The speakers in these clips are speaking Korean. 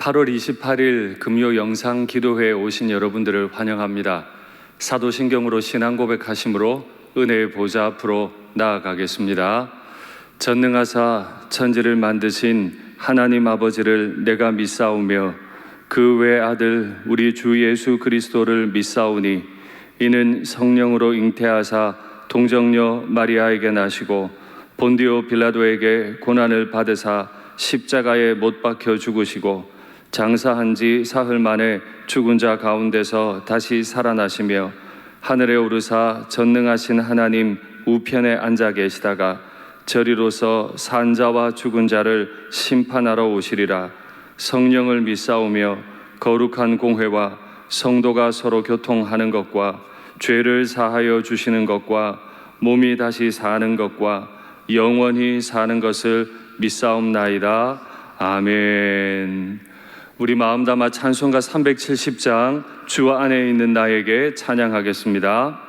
8월 28일 금요 영상 기도회에 오신 여러분들을 환영합니다. 사도신경으로 신앙 고백하심으로 은혜의 보좌 앞으로 나아가겠습니다. 전능하사 천지를 만드신 하나님 아버지를 내가 믿사오며 그 외아들 우리 주 예수 그리스도를 믿사오니 이는 성령으로 잉태하사 동정녀 마리아에게 나시고 본디오 빌라도에게 고난을 받으사 십자가에 못 박혀 죽으시고 장사한 지 사흘 만에 죽은 자 가운데서 다시 살아나시며 하늘에 오르사 전능하신 하나님 우편에 앉아 계시다가 저리로서 산 자와 죽은 자를 심판하러 오시리라. 성령을 믿사오며 거룩한 공회와 성도가 서로 교통하는 것과 죄를 사하여 주시는 것과 몸이 다시 사는 것과 영원히 사는 것을 믿사옵나이다. 아멘. 우리 마음 담아 찬송가 370장 주 안에 있는 나에게 찬양하겠습니다.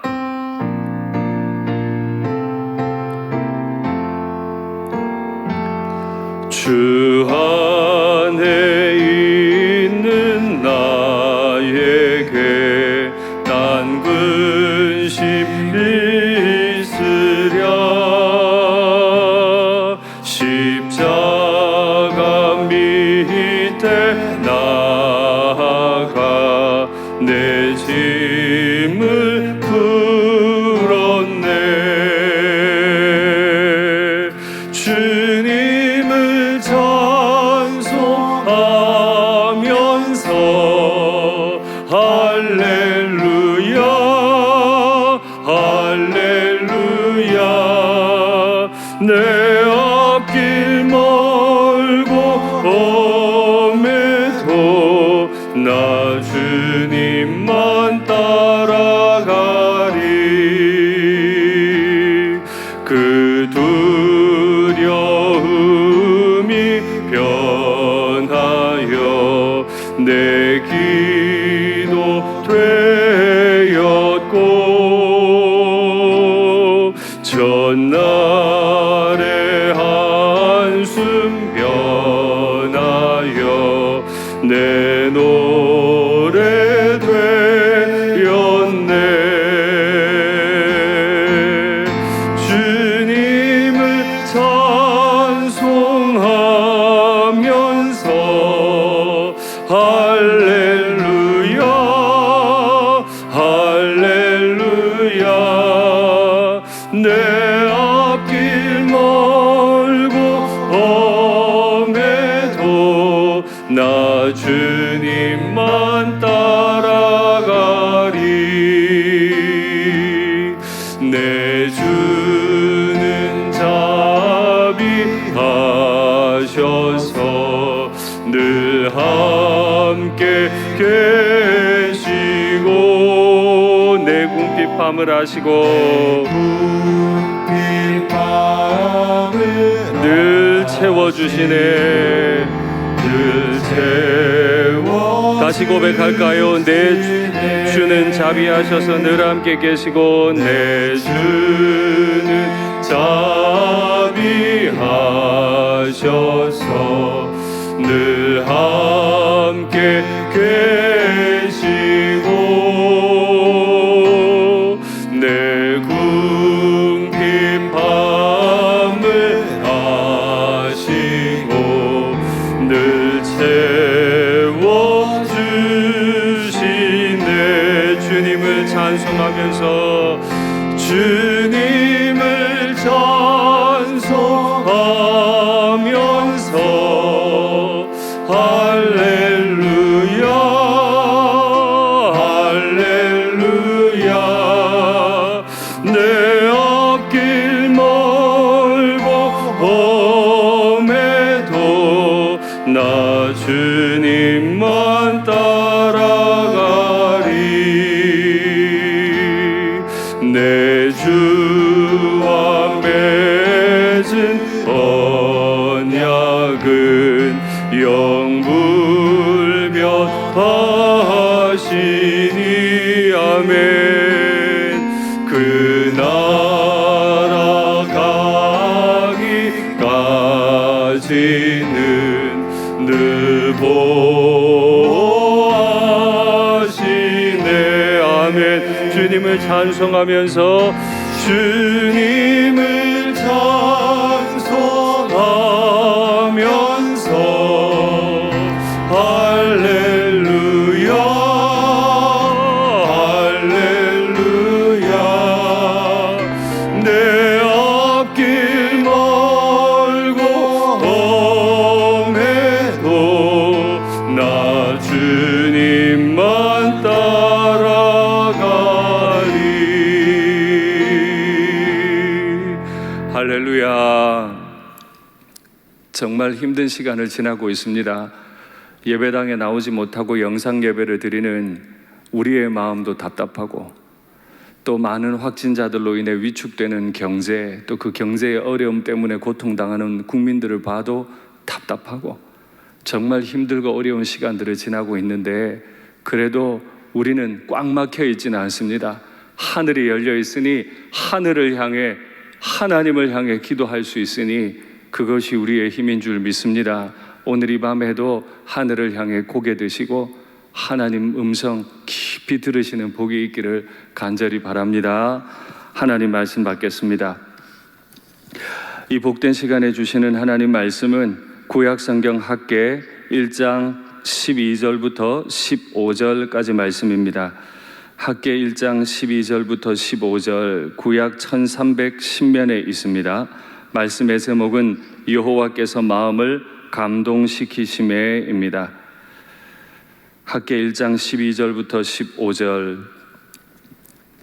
주 안에 있는 나에게 난 근심 있으랴. 십자가 밑에 나아가 내 짐을 풀었네. 주님을 찬송하면서 할렐루야 할렐루야. 내 앞길 멀고 험해도 나 주님만 따라가리. 그 두려움이 변하여 내 기도 되었고 전날의 한숨 변하여 내 노래 되었네. 주님을 찬송하면서 할렐루야 할렐루야. 내 앞길 멀고 험해도 나 주님만 따라가리. 내 주는 자비하셔서 늘 함께 계시고 내 궁핍 밤을 아시고 늘 채워주시네. 늘 채워. 다시 고백할까요? 내 주는 자비하셔서 늘 함께 계시고 내 주는 자비하셔서 늘 함께 계시고 내 궁핍 밤을 아시고 늘 채워주시네. 주님을 찬송하면서 주님을 찬송하면서 할렐루야 할렐루야. 내 앞길 멀고 험해도 나 주님만 따라가리. 내 주와 맺은 언약은 영불변하시니 아멘. 그 나라 가기까지는 늘 주님을 찬송하면서 주님을 찬송하면서 할렐루야 할렐루야 내 앞길 멀고 험해도 나 주님만 따라가리. 할렐루야. 정말 힘든 시간을 지나고 있습니다. 예배당에 나오지 못하고 영상 예배를 드리는 우리의 마음도 답답하고, 또 많은 확진자들로 인해 위축되는 경제, 또 그 경제의 어려움 때문에 고통당하는 국민들을 봐도 답답하고, 정말 힘들고 어려운 시간들을 지나고 있는데, 그래도 우리는 꽉 막혀 있지는 않습니다. 하늘이 열려 있으니 하늘을 향해, 하나님을 향해 기도할 수 있으니 그것이 우리의 힘인 줄 믿습니다. 오늘 이 밤에도 하늘을 향해 고개 드시고 하나님 음성 깊이 들으시는 복이 있기를 간절히 바랍니다. 하나님 말씀 받겠습니다. 이 복된 시간에 주시는 하나님 말씀은 구약성경 학개 1장 12절부터 15절까지 말씀입니다. 학개 1장 12절부터 15절, 구약 1310면에 있습니다. 말씀의 제목은 여호와께서 마음을 감동시키심에입니다. 학개 1장 12절부터 15절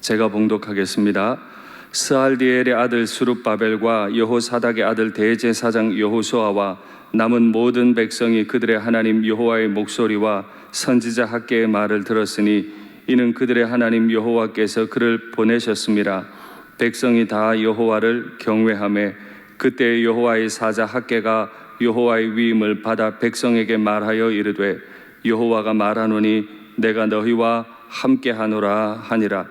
제가 봉독하겠습니다. 스알디엘의 아들 스룹바벨과 여호사닥의 아들 대제사장 여호수아와 남은 모든 백성이 그들의 하나님 여호와의 목소리와 선지자 학개의 말을 들었으니 이는 그들의 하나님 여호와께서 그를 보내셨습니다. 백성이 다 여호와를 경외하며 그때 여호와의 사자 학개가 여호와의 위임을 받아 백성에게 말하여 이르되 여호와가 말하노니 내가 너희와 함께하노라 하니라.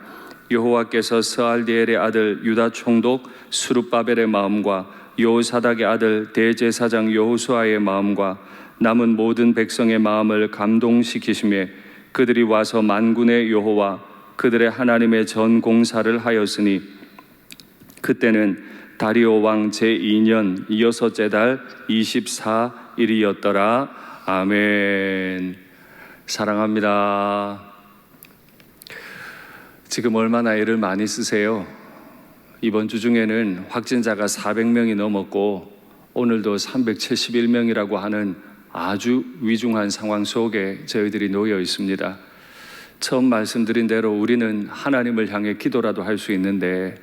여호와께서 스알디엘의 아들 유다 총독 스룹바벨의 마음과 여호사닥의 아들 대제사장 여호수아의 마음과 남은 모든 백성의 마음을 감동시키시며 그들이 와서 만군의 여호와 그들의 하나님의 전공사를 하였으니 그때는 다리오 왕 제2년 6째 달 24일이었더라. 아멘. 사랑합니다. 지금 얼마나 애를 많이 쓰세요? 이번 주 중에는 확진자가 400명이 넘었고 오늘도 371명이라고 하는 아주 위중한 상황 속에 저희들이 놓여 있습니다. 처음 말씀드린 대로 우리는 하나님을 향해 기도라도 할 수 있는데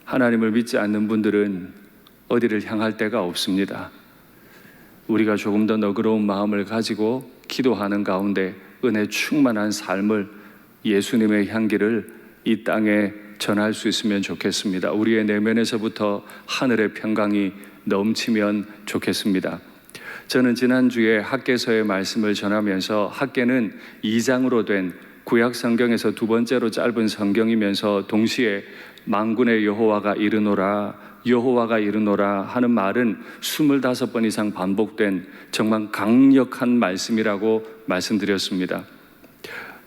하나님을 믿지 않는 분들은 어디를 향할 데가 없습니다. 우리가 조금 더 너그러운 마음을 가지고 기도하는 가운데 은혜 충만한 삶을, 예수님의 향기를 이 땅에 전할 수 있으면 좋겠습니다. 우리의 내면에서부터 하늘의 평강이 넘치면 좋겠습니다. 저는 지난주에 학개서의 말씀을 전하면서, 학개는 2장으로 된 구약 성경에서 두 번째로 짧은 성경이면서 동시에 만군의 여호와가 이르노라, 여호와가 이르노라 하는 말은 25번 이상 반복된 정말 강력한 말씀이라고 말씀드렸습니다.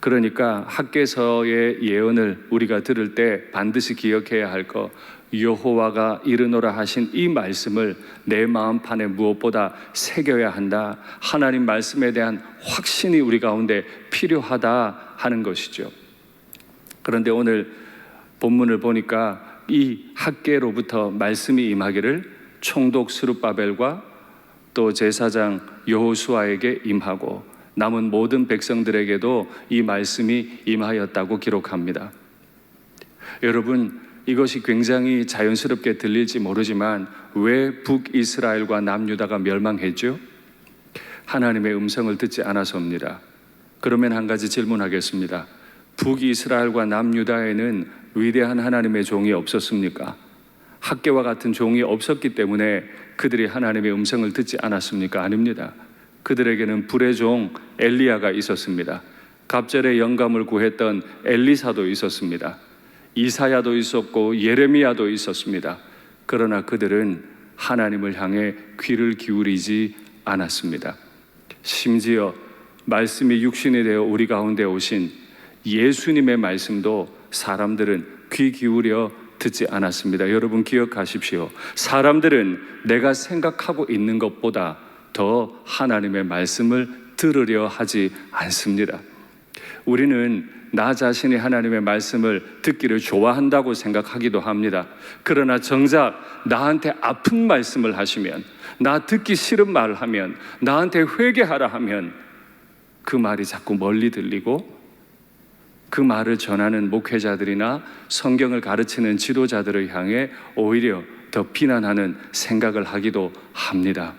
그러니까 학개서의 예언을 우리가 들을 때 반드시 기억해야 할 것, 여호와가 이르노라 하신 이 말씀을 내 마음판에 무엇보다 새겨야 한다. 하나님 말씀에 대한 확신이 우리 가운데 필요하다 하는 것이죠. 그런데 오늘 본문을 보니까 이 학개로부터 말씀이 임하기를 총독 스룹바벨과 또 제사장 여호수아에게 임하고 남은 모든 백성들에게도 이 말씀이 임하였다고 기록합니다. 여러분, 이것이 굉장히 자연스럽게 들릴지 모르지만 왜 북이스라엘과 남유다가 멸망했죠? 하나님의 음성을 듣지 않아서입니다. 그러면 한 가지 질문하겠습니다. 북이스라엘과 남유다에는 위대한 하나님의 종이 없었습니까? 학개와 같은 종이 없었기 때문에 그들이 하나님의 음성을 듣지 않았습니까? 아닙니다. 그들에게는 불의 종 엘리야가 있었습니다. 갑절의 영감을 구했던 엘리사도 있었습니다. 이사야도 있었고 예레미야도 있었습니다. 그러나 그들은 하나님을 향해 귀를 기울이지 않았습니다. 심지어 말씀이 육신이 되어 우리 가운데 오신 예수님의 말씀도 사람들은 귀 기울여 듣지 않았습니다. 여러분 기억하십시오. 사람들은 내가 생각하고 있는 것보다 더 하나님의 말씀을 들으려 하지 않습니다. 우리는 나 자신이 하나님의 말씀을 듣기를 좋아한다고 생각하기도 합니다. 그러나 정작 나한테 아픈 말씀을 하시면, 나 듣기 싫은 말을 하면, 나한테 회개하라 하면 그 말이 자꾸 멀리 들리고 그 말을 전하는 목회자들이나 성경을 가르치는 지도자들을 향해 오히려 더 비난하는 생각을 하기도 합니다.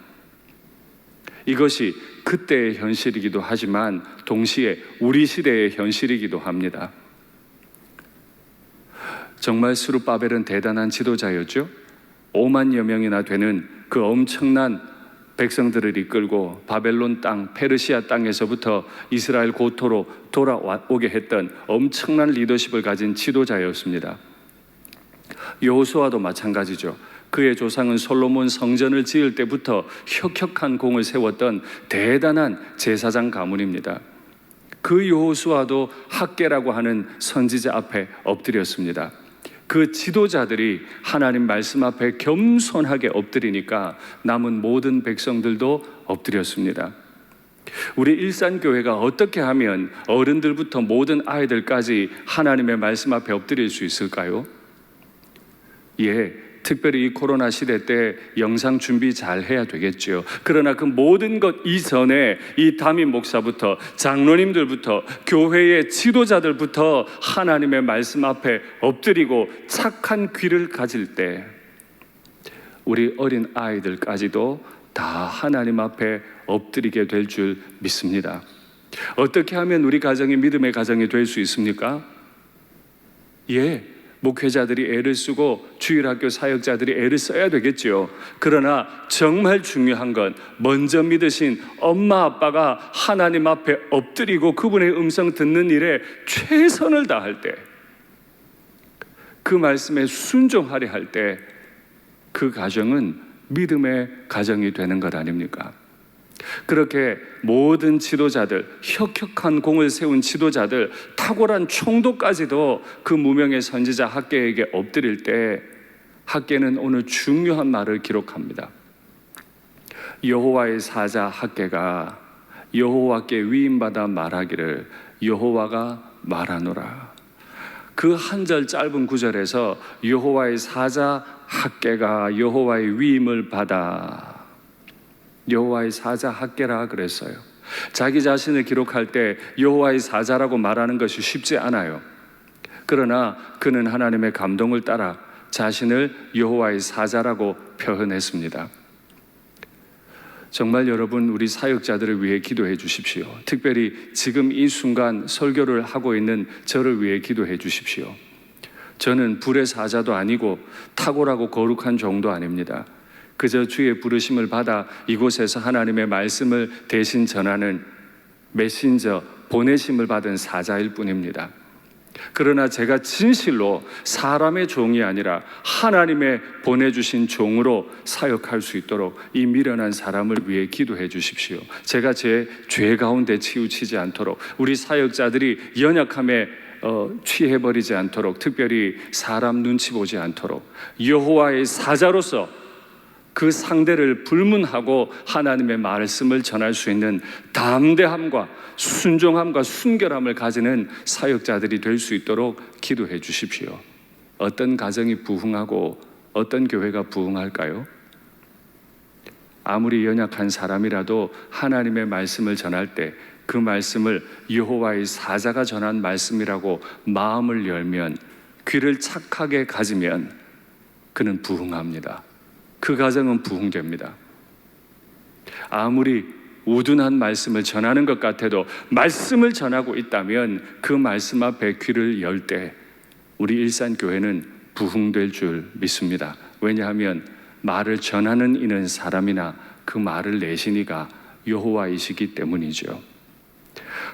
이것이 그때의 현실이기도 하지만 동시에 우리 시대의 현실이기도 합니다. 정말 스룹바벨은 대단한 지도자였죠. 5만여 명이나 되는 그 엄청난 백성들을 이끌고 바벨론 땅, 페르시아 땅에서부터 이스라엘 고토로 돌아오게 했던 엄청난 리더십을 가진 지도자였습니다. 여호수아도 마찬가지죠. 그의 조상은 솔로몬 성전을 지을 때부터 혁혁한 공을 세웠던 대단한 제사장 가문입니다. 그 여호수아도 학개라고 하는 선지자 앞에 엎드렸습니다. 그 지도자들이 하나님 말씀 앞에 겸손하게 엎드리니까 남은 모든 백성들도 엎드렸습니다. 우리 일산교회가 어떻게 하면 어른들부터 모든 아이들까지 하나님의 말씀 앞에 엎드릴 수 있을까요? 특별히 이 코로나 시대 때 영상 준비 잘 해야 되겠죠. 그러나 그 모든 것 이전에 이 담임 목사부터 장로님들부터 교회의 지도자들부터 하나님의 말씀 앞에 엎드리고 착한 귀를 가질 때 우리 어린 아이들까지도 다 하나님 앞에 엎드리게 될 줄 믿습니다. 어떻게 하면 우리 가정이 믿음의 가정이 될 수 있습니까? 목회자들이 애를 쓰고 주일학교 사역자들이 애를 써야 되겠죠. 그러나 정말 중요한 건 먼저 믿으신 엄마 아빠가 하나님 앞에 엎드리고 그분의 음성 듣는 일에 최선을 다할 때, 그 말씀에 순종하려 할 때 그 가정은 믿음의 가정이 되는 것 아닙니까? 그렇게 모든 지도자들, 혁혁한 공을 세운 지도자들, 탁월한 총독까지도 그 무명의 선지자 학개에게 엎드릴 때 학개는 오늘 중요한 말을 기록합니다. 여호와의 사자 학개가 여호와께 위임받아 말하기를 여호와가 말하노라. 그 한 절 짧은 구절에서 여호와의 사자 학개가 여호와의 위임을 받아, 여호와의 사자 학개라 그랬어요. 자기 자신을 기록할 때 여호와의 사자라고 말하는 것이 쉽지 않아요. 그러나 그는 하나님의 감동을 따라 자신을 여호와의 사자라고 표현했습니다. 정말 여러분, 우리 사역자들을 위해 기도해 주십시오. 특별히 지금 이 순간 설교를 하고 있는 저를 위해 기도해 주십시오. 저는 불의 사자도 아니고 탁월하고 거룩한 종도 아닙니다. 그저 주의 부르심을 받아 이곳에서 하나님의 말씀을 대신 전하는 메신저, 보내심을 받은 사자일 뿐입니다. 그러나 제가 진실로 사람의 종이 아니라 하나님의 보내주신 종으로 사역할 수 있도록 이 미련한 사람을 위해 기도해 주십시오. 제가 제 죄 가운데 치우치지 않도록, 우리 사역자들이 연약함에 취해버리지 않도록, 특별히 사람 눈치 보지 않도록 여호와의 사자로서 그 상대를 불문하고 하나님의 말씀을 전할 수 있는 담대함과 순종함과 순결함을 가지는 사역자들이 될 수 있도록 기도해 주십시오. 어떤 가정이 부흥하고 어떤 교회가 부흥할까요? 아무리 연약한 사람이라도 하나님의 말씀을 전할 때 그 말씀을 여호와의 사자가 전한 말씀이라고 마음을 열면, 귀를 착하게 가지면 그는 부흥합니다. 그 가정은 부흥됩니다. 아무리 우둔한 말씀을 전하는 것 같아도 말씀을 전하고 있다면 그 말씀 앞에 귀를 열 때 우리 일산교회는 부흥될 줄 믿습니다. 왜냐하면 말을 전하는 이는 사람이나 그 말을 내신 이가 여호와이시기 때문이죠.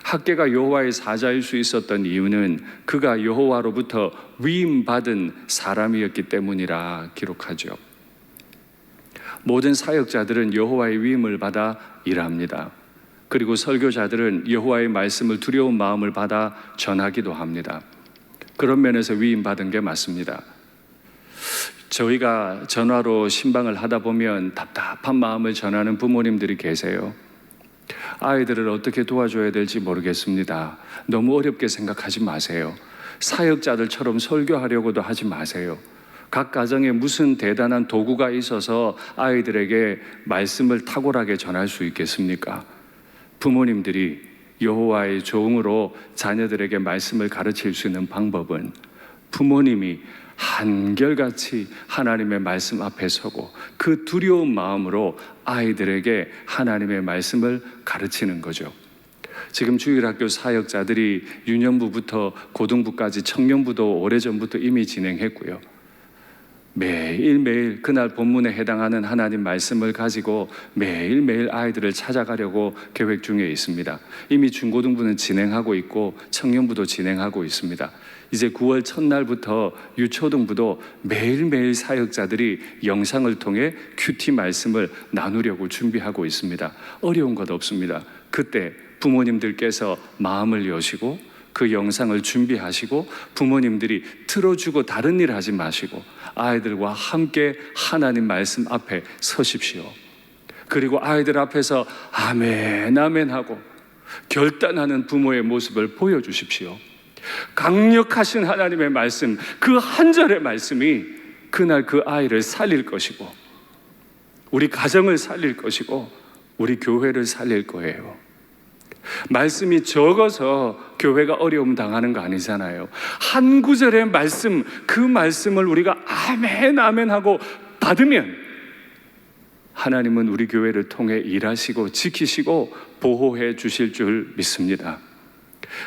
학개가 여호와의 사자일 수 있었던 이유는 그가 여호와로부터 위임받은 사람이었기 때문이라 기록하죠. 모든 사역자들은 여호와의 위임을 받아 일합니다. 그리고 설교자들은 여호와의 말씀을 두려운 마음을 받아 전하기도 합니다. 그런 면에서 위임받은 게 맞습니다. 저희가 전화로 신방을 하다 보면 답답한 마음을 전하는 부모님들이 계세요. 아이들을 어떻게 도와줘야 될지 모르겠습니다. 너무 어렵게 생각하지 마세요. 사역자들처럼 설교하려고도 하지 마세요. 각 가정에 무슨 대단한 도구가 있어서 아이들에게 말씀을 탁월하게 전할 수 있겠습니까? 부모님들이 여호와의 종으로 자녀들에게 말씀을 가르칠 수 있는 방법은 부모님이 한결같이 하나님의 말씀 앞에 서고 그 두려운 마음으로 아이들에게 하나님의 말씀을 가르치는 거죠. 지금 주일학교 사역자들이 유년부부터 고등부까지 청년부도 오래전부터 이미 진행했고요. 매일매일 그날 본문에 해당하는 하나님 말씀을 가지고 매일매일 아이들을 찾아가려고 계획 중에 있습니다. 이미 중고등부는 진행하고 있고 청년부도 진행하고 있습니다. 이제 9월 첫날부터 유초등부도 매일매일 사역자들이 영상을 통해 큐티 말씀을 나누려고 준비하고 있습니다. 어려운 것 없습니다. 그때 부모님들께서 마음을 여시고 그 영상을 준비하시고 부모님들이 틀어주고 다른 일 하지 마시고 아이들과 함께 하나님 말씀 앞에 서십시오. 그리고 아이들 앞에서 아멘 아멘 하고 결단하는 부모의 모습을 보여주십시오. 강력하신 하나님의 말씀, 그 한 절의 말씀이 그날 그 아이를 살릴 것이고 우리 가정을 살릴 것이고 우리 교회를 살릴 거예요. 말씀이 적어서 교회가 어려움 당하는 거 아니잖아요. 한 구절의 말씀, 그 말씀을 우리가 아멘 아멘 하고 받으면 하나님은 우리 교회를 통해 일하시고 지키시고 보호해 주실 줄 믿습니다.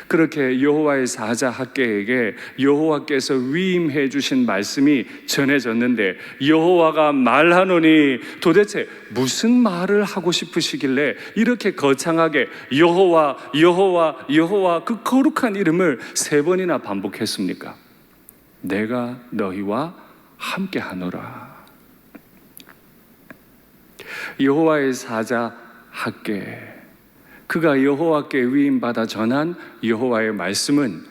그렇게 여호와의 사자 학개에게 여호와께서 위임해 주신 말씀이 전해졌는데 여호와가 말하노니 도대체 무슨 말을 하고 싶으시길래 이렇게 거창하게 여호와 여호와 여호와 그 거룩한 이름을 3번이나 반복했습니까? 내가 너희와 함께 하노라. 여호와의 사자 학개, 그가 여호와께 위임받아 전한 여호와의 말씀은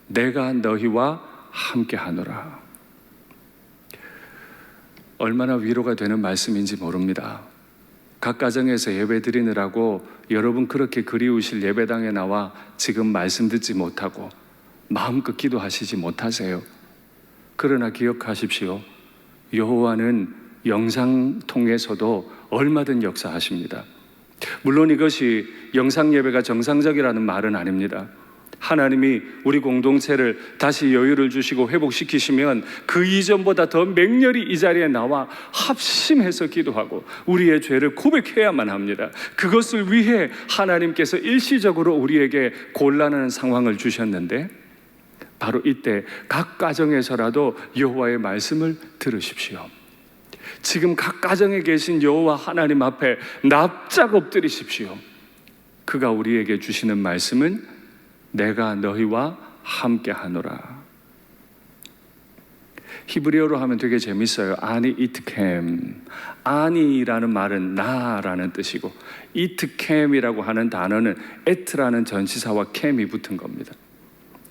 내가 너희와 함께 하노라. 얼마나 위로가 되는 말씀인지 모릅니다. 각 가정에서 예배 드리느라고 여러분 그렇게 그리우실 예배당에 나와 지금 말씀 듣지 못하고 마음껏 기도하시지 못하세요. 그러나 기억하십시오. 여호와는 영상 통해서도 얼마든 역사하십니다. 물론 이것이 영상 예배가 정상적이라는 말은 아닙니다. 하나님이 우리 공동체를 다시 여유를 주시고 회복시키시면 그 이전보다 더 맹렬히 이 자리에 나와 합심해서 기도하고 우리의 죄를 고백해야만 합니다. 그것을 위해 하나님께서 일시적으로 우리에게 곤란한 상황을 주셨는데 바로 이때 각 가정에서라도 여호와의 말씀을 들으십시오. 지금 각 가정에 계신 여호와 하나님 앞에 납작 엎드리십시오. 그가 우리에게 주시는 말씀은 내가 너희와 함께 하노라. 히브리어로 하면 되게 재밌어요. 아니 이트캠. 아니라는 말은 나라는 뜻이고 이트캠이라고 하는 단어는 에트라는 전치사와 캠이 붙은 겁니다.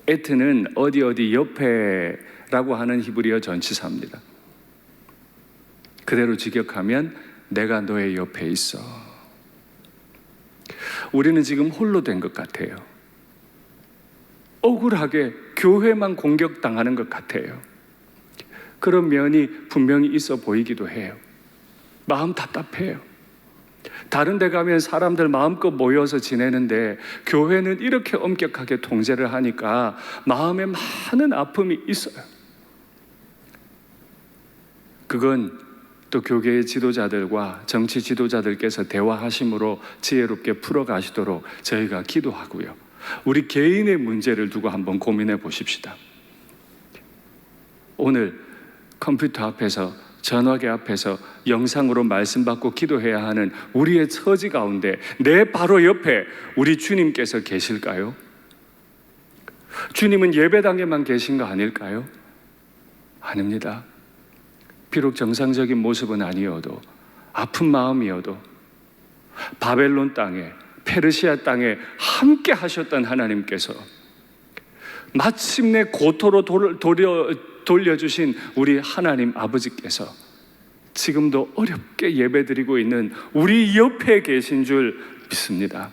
에트는 어디 옆에라고 하는 히브리어 전치사입니다. 그대로 직역하면 내가 너의 옆에 있어. 우리는 지금 홀로 된 것 같아요. 억울하게 교회만 공격당하는 것 같아요. 그런 면이 분명히 있어 보이기도 해요. 마음 답답해요. 다른 데 가면 사람들 마음껏 모여서 지내는데 교회는 이렇게 엄격하게 통제를 하니까 마음에 많은 아픔이 있어요. 그건 또 교계의 지도자들과 정치 지도자들께서 대화하심으로 지혜롭게 풀어가시도록 저희가 기도하고요. 우리 개인의 문제를 두고 한번 고민해 보십시다. 오늘 컴퓨터 앞에서 전화기 앞에서 영상으로 말씀 받고 기도해야 하는 우리의 처지 가운데 내 바로 옆에 우리 주님께서 계실까요? 주님은 예배당에만 계신 거 아닐까요? 아닙니다. 비록 정상적인 모습은 아니어도 아픈 마음이어도 바벨론 땅에 페르시아 땅에 함께 하셨던 하나님께서 마침내 고토로 돌려주신 우리 하나님 아버지께서 지금도 어렵게 예배드리고 있는 우리 옆에 계신 줄 믿습니다.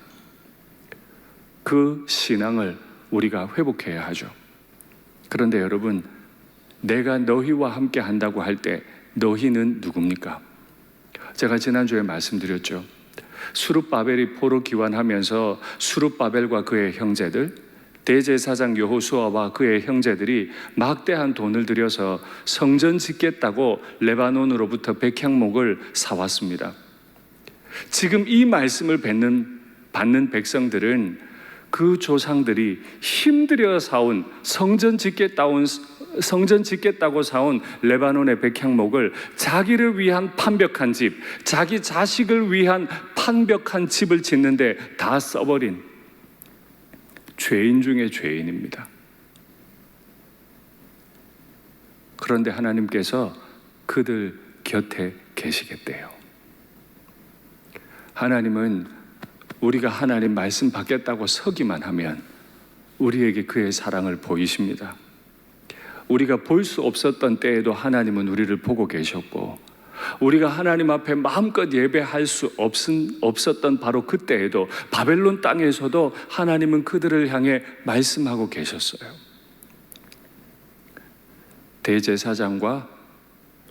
그 신앙을 우리가 회복해야 하죠. 그런데 여러분, 내가 너희와 함께 한다고 할 때 너희는 누굽니까? 제가 지난주에 말씀드렸죠. 수룹바벨이 포로 귀환하면서 수룹바벨과 그의 형제들, 대제사장 여호수아와 그의 형제들이 막대한 돈을 들여서 성전 짓겠다고 레바논으로부터 백향목을 사왔습니다. 지금 이 말씀을 받는 백성들은 그 조상들이 힘들여 사온 성전 짓겠다고 사온 레바논의 백향목을 자기를 위한 판벽한 집, 자기 자식을 위한 판벽한 집을 짓는데 다 써버린 죄인 중에 죄인입니다. 그런데 하나님께서 그들 곁에 계시겠대요. 하나님은 우리가 하나님 말씀 받겠다고 서기만 하면 우리에게 그의 사랑을 보이십니다. 우리가 볼 수 없었던 때에도 하나님은 우리를 보고 계셨고, 우리가 하나님 앞에 마음껏 예배할 수 없었던 바로 그때에도 바벨론 땅에서도 하나님은 그들을 향해 말씀하고 계셨어요. 대제사장과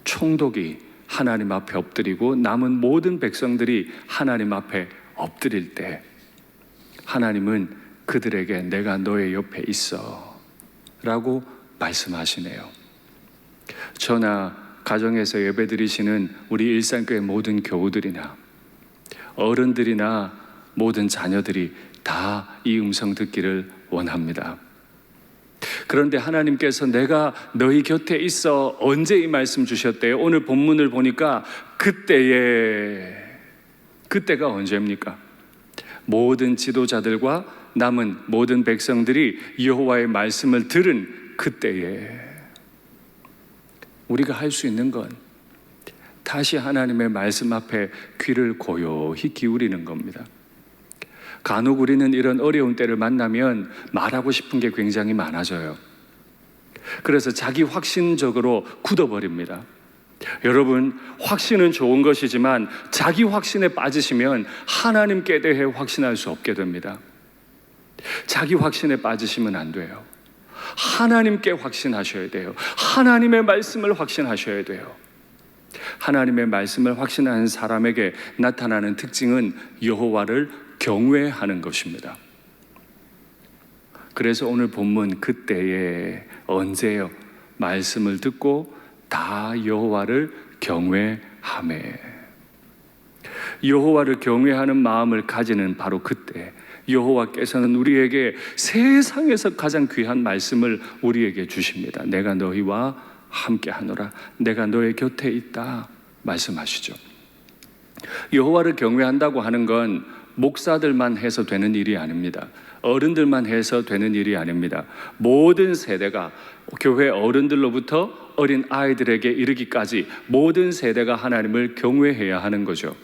총독이 하나님 앞에 엎드리고 남은 모든 백성들이 하나님 앞에 엎드릴 때 하나님은 그들에게 내가 너의 옆에 있어 라고 말씀하시네요. 저나 가정에서 예배드리시는 우리 일산교회 모든 교우들이나 어른들이나 모든 자녀들이 다 이 음성 듣기를 원합니다. 그런데 하나님께서 내가 너희 곁에 있어 언제 이 말씀 주셨대요? 오늘 본문을 보니까 그때가 언제입니까? 모든 지도자들과 남은 모든 백성들이 여호와의 말씀을 들은 그때에 우리가 할 수 있는 건 다시 하나님의 말씀 앞에 귀를 고요히 기울이는 겁니다. 간혹 우리는 이런 어려운 때를 만나면 말하고 싶은 게 굉장히 많아져요. 그래서 자기 확신적으로 굳어버립니다. 여러분, 확신은 좋은 것이지만 자기 확신에 빠지시면 하나님께 대해 확신할 수 없게 됩니다. 자기 확신에 빠지시면 안 돼요. 하나님께 확신하셔야 돼요. 하나님의 말씀을 확신하셔야 돼요. 하나님의 말씀을 확신하는 사람에게 나타나는 특징은 여호와를 경외하는 것입니다. 그래서 오늘 본문 그때에 언제요? 말씀을 듣고 다 여호와를 경외하매. 여호와를 경외하는 마음을 가지는 바로 그때 여호와께서는 우리에게 세상에서 가장 귀한 말씀을 우리에게 주십니다. 내가 너희와 함께 하노라. 내가 너의 곁에 있다 말씀하시죠. 여호와를 경외한다고 하는 건 목사들만 해서 되는 일이 아닙니다. 어른들만 해서 되는 일이 아닙니다. 모든 세대가 교회 어른들로부터 어린 아이들에게 이르기까지 모든 세대가 하나님을 경외해야 하는 거죠.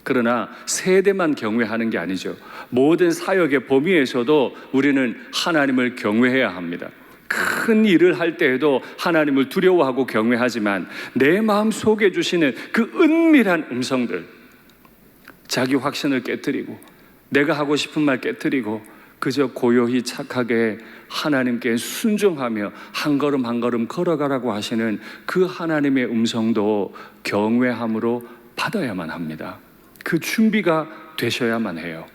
그러나 세대만 경외하는 게 아니죠. 모든 사역의 범위에서도 우리는 하나님을 경외해야 합니다. 큰 일을 할 때에도 하나님을 두려워하고 경외하지만 내 마음 속에 주시는 그 은밀한 음성들, 자기 확신을 깨뜨리고 내가 하고 싶은 말 깨뜨리고 그저 고요히 착하게 하나님께 순종하며 한 걸음 한 걸음 걸어가라고 하시는 그 하나님의 음성도 경외함으로 받아야만 합니다. 그 준비가 되셔야만 해요.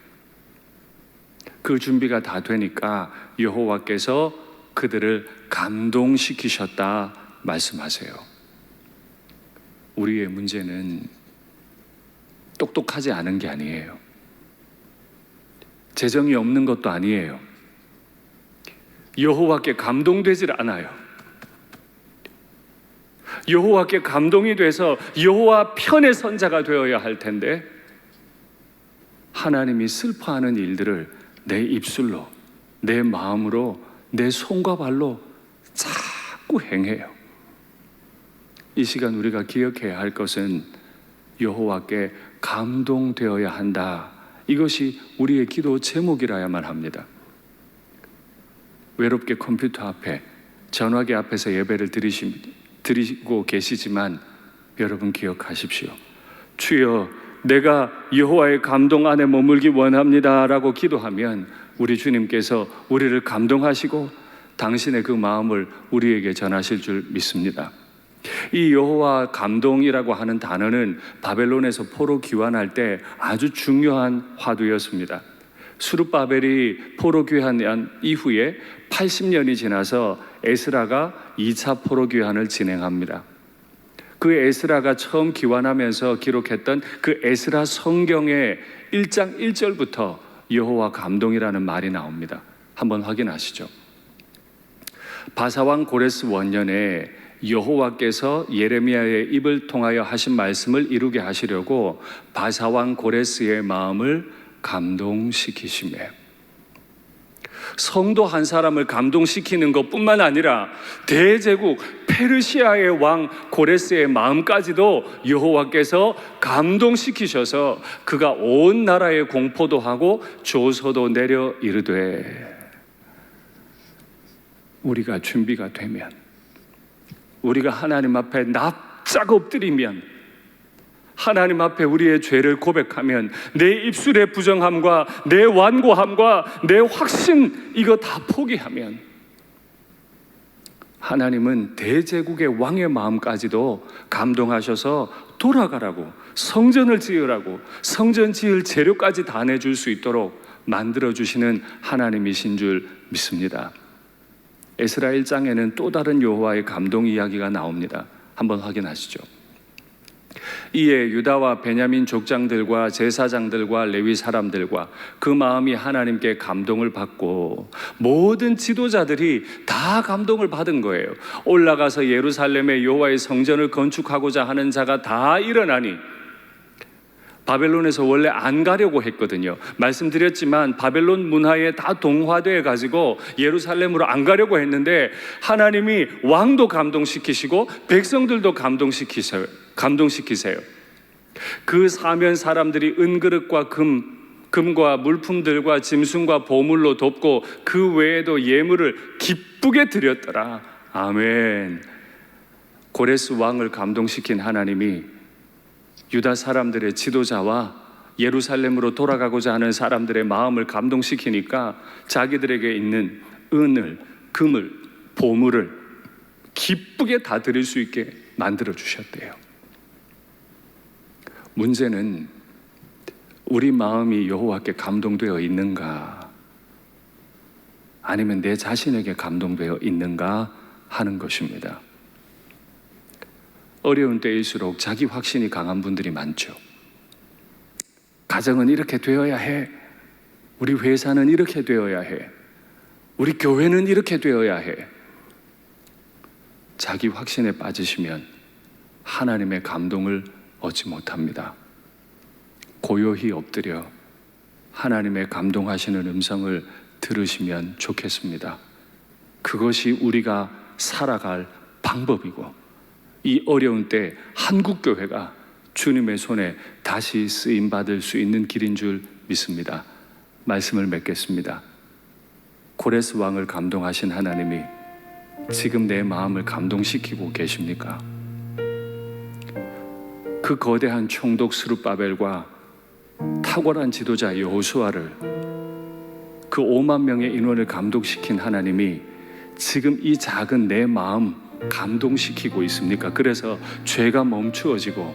그 준비가 다 되니까 여호와께서 그들을 감동시키셨다 말씀하세요. 우리의 문제는 똑똑하지 않은 게 아니에요. 재정이 없는 것도 아니에요. 여호와께 감동되질 않아요. 여호와께 감동이 돼서 여호와 편의 선자가 되어야 할 텐데 하나님이 슬퍼하는 일들을 내 입술로, 내 마음으로, 내 손과 발로 자꾸 행해요. 이 시간 우리가 기억해야 할 것은 여호와께 감동되어야 한다. 이것이 우리의 기도 제목이라야만 합니다. 외롭게 컴퓨터 앞에, 전화기 앞에서 예배를 드리고 계시지만 여러분 기억하십시오. 주여, 내가 여호와의 감동 안에 머물기 원합니다 라고 기도하면 우리 주님께서 우리를 감동하시고 당신의 그 마음을 우리에게 전하실 줄 믿습니다. 이 여호와 감동이라고 하는 단어는 바벨론에서 포로 귀환할 때 아주 중요한 화두였습니다. 수룹바벨이 포로 귀환한 이후에 80년이 지나서 에스라가 2차 포로 귀환을 진행합니다. 그 에스라가 처음 귀환하면서 기록했던 그 에스라 성경의 1장 1절부터 여호와 감동이라는 말이 나옵니다. 한번 확인하시죠. 바사왕 고레스 원년에 여호와께서 예레미야의 입을 통하여 하신 말씀을 이루게 하시려고 바사왕 고레스의 마음을 감동시키시매, 성도 한 사람을 감동시키는 것뿐만 아니라 대제국 페르시아의 왕 고레스의 마음까지도 여호와께서 감동시키셔서 그가 온 나라에 공포도 하고 조서도 내려 이르되, 우리가 준비가 되면, 우리가 하나님 앞에 납작 엎드리면, 하나님 앞에 우리의 죄를 고백하면, 내 입술의 부정함과 내 완고함과 내 확신, 이거 다 포기하면 하나님은 대제국의 왕의 마음까지도 감동하셔서 돌아가라고, 성전을 지으라고, 성전 지을 재료까지 다 내줄 수 있도록 만들어주시는 하나님이신 줄 믿습니다. 에스라 1장에는 또 다른 여호와의 감동 이야기가 나옵니다. 한번 확인하시죠. 이에 유다와 베냐민 족장들과 제사장들과 레위 사람들과 그 마음이 하나님께 감동을 받고 모든 지도자들이 다 감동을 받은 거예요. 올라가서 예루살렘에 여호와의 성전을 건축하고자 하는 자가 다 일어나니, 바벨론에서 원래 안 가려고 했거든요. 말씀드렸지만 바벨론 문화에 다 동화돼 가지고 예루살렘으로 안 가려고 했는데 하나님이 왕도 감동시키시고 백성들도 감동시키세요. 그 사면 사람들이 은그릇과 금과 물품들과 짐승과 보물로 돕고 그 외에도 예물을 기쁘게 드렸더라. 아멘. 고레스 왕을 감동시킨 하나님이 유다 사람들의 지도자와 예루살렘으로 돌아가고자 하는 사람들의 마음을 감동시키니까 자기들에게 있는 은을, 금을, 보물을 기쁘게 다 드릴 수 있게 만들어 주셨대요. 문제는 우리 마음이 여호와께 감동되어 있는가, 아니면 내 자신에게 감동되어 있는가 하는 것입니다. 어려운 때일수록 자기 확신이 강한 분들이 많죠. 가정은 이렇게 되어야 해, 우리 회사는 이렇게 되어야 해, 우리 교회는 이렇게 되어야 해. 자기 확신에 빠지시면 하나님의 감동을 얻지 못합니다. 고요히 엎드려 하나님의 감동하시는 음성을 들으시면 좋겠습니다. 그것이 우리가 살아갈 방법이고, 이 어려운 때 한국교회가 주님의 손에 다시 쓰임받을 수 있는 길인 줄 믿습니다. 말씀을 맺겠습니다. 고레스 왕을 감동하신 하나님이 지금 내 마음을 감동시키고 계십니까? 그 거대한 총독 스룹바벨과 탁월한 지도자 여호수아를, 그 5만 명의 인원을 감동시킨 하나님이 지금 이 작은 내 마음 감동시키고 있습니까? 그래서 죄가 멈추어지고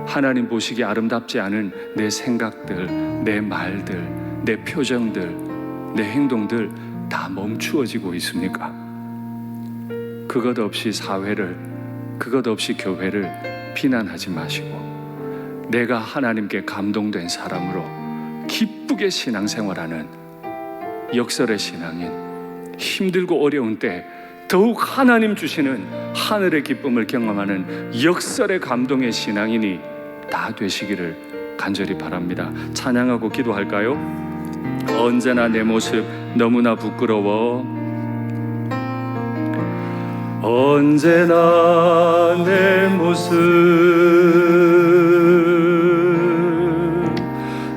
하나님 보시기 아름답지 않은 내 생각들, 내 말들, 내 표정들, 내 행동들 다 멈추어지고 있습니까? 그것 없이 사회를, 그것 없이 교회를 비난하지 마시고 내가 하나님께 감동된 사람으로 기쁘게 신앙생활하는 역설의 신앙인, 힘들고 어려운 때 더욱 하나님 주시는 하늘의 기쁨을 경험하는 역설의 감동의 신앙인이 다 되시기를 간절히 바랍니다. 찬양하고 기도할까요? 언제나 내 모습 너무나 부끄러워, 언제나 내 모습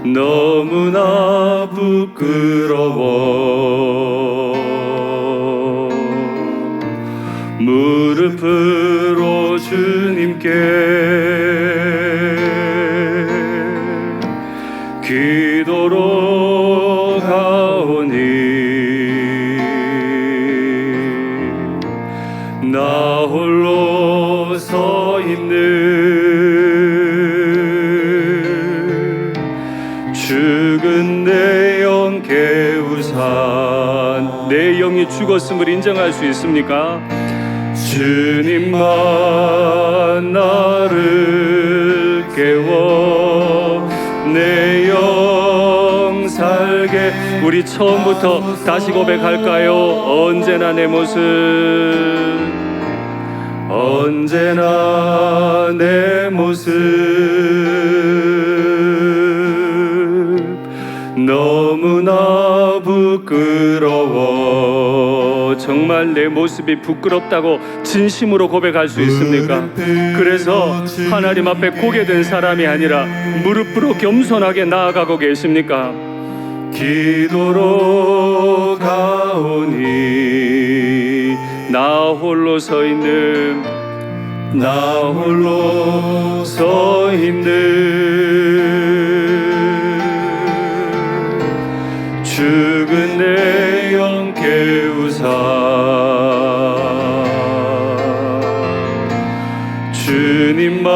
너무나 부끄러워, 무릎으로 주님께 기도로 가오니 나 홀로 서 있는 죽은 내 영 깨우사. 내 영이 죽었음을 인정할 수 있습니까? 주님만 나를 깨워 내 영 살게. 우리 처음부터 다시 고백할까요? 언제나 내 모습, 언제나 내 모습 너무나 부끄러워. 정말 내 모습이 부끄럽다고 진심으로 고백할 수 있습니까? 그래서 하나님 앞에 고개 든 사람이 아니라 무릎으로 겸손하게 나아가고 계십니까? 기도로 가오니 나 홀로 서 있는, 나 홀로 서 있는 죽은 내 영 깨우사. 주님만